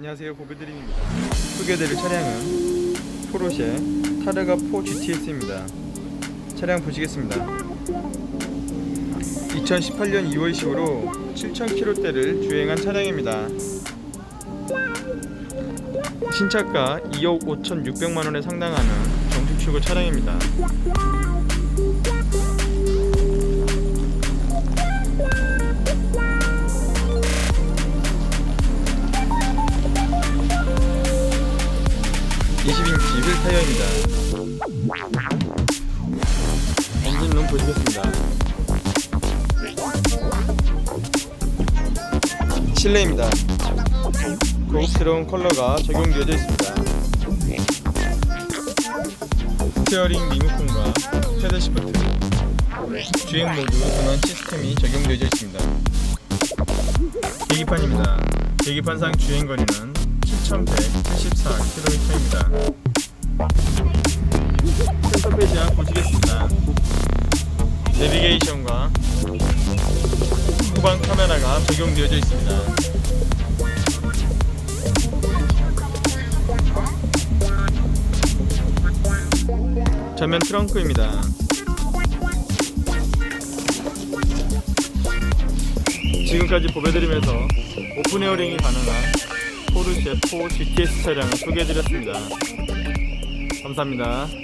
안녕하세요, 보배드림입니다. 소개해드릴 차량은 포르쉐 타르가 4 GTS입니다. 차량 보시겠습니다. 2018년 2월 10으로 7000km대를 주행한 차량입니다. 신차가 2억 5,600만원에 상당하는 정식 출고 차량입니다. 휠 타이어입니다. 엔진룸 보시겠습니다. 실내입니다. 고급스러운 컬러가 적용되어져 있습니다. 스티어링 리모컨과 패드 시프트, 주행 모드 전원 시스템이 적용되어져 있습니다. 계기판입니다. 계기판상 주행거리는 7,174km입니다. 센터 페이지랑 보시겠습니다. 내비게이션과 후방 카메라가 적용되어져 있습니다. 전면 트렁크입니다. 지금까지 보배드리면서 오픈 에어링이 가능한 포르쉐 4 GTS 차량을 소개해드렸습니다. 감사합니다.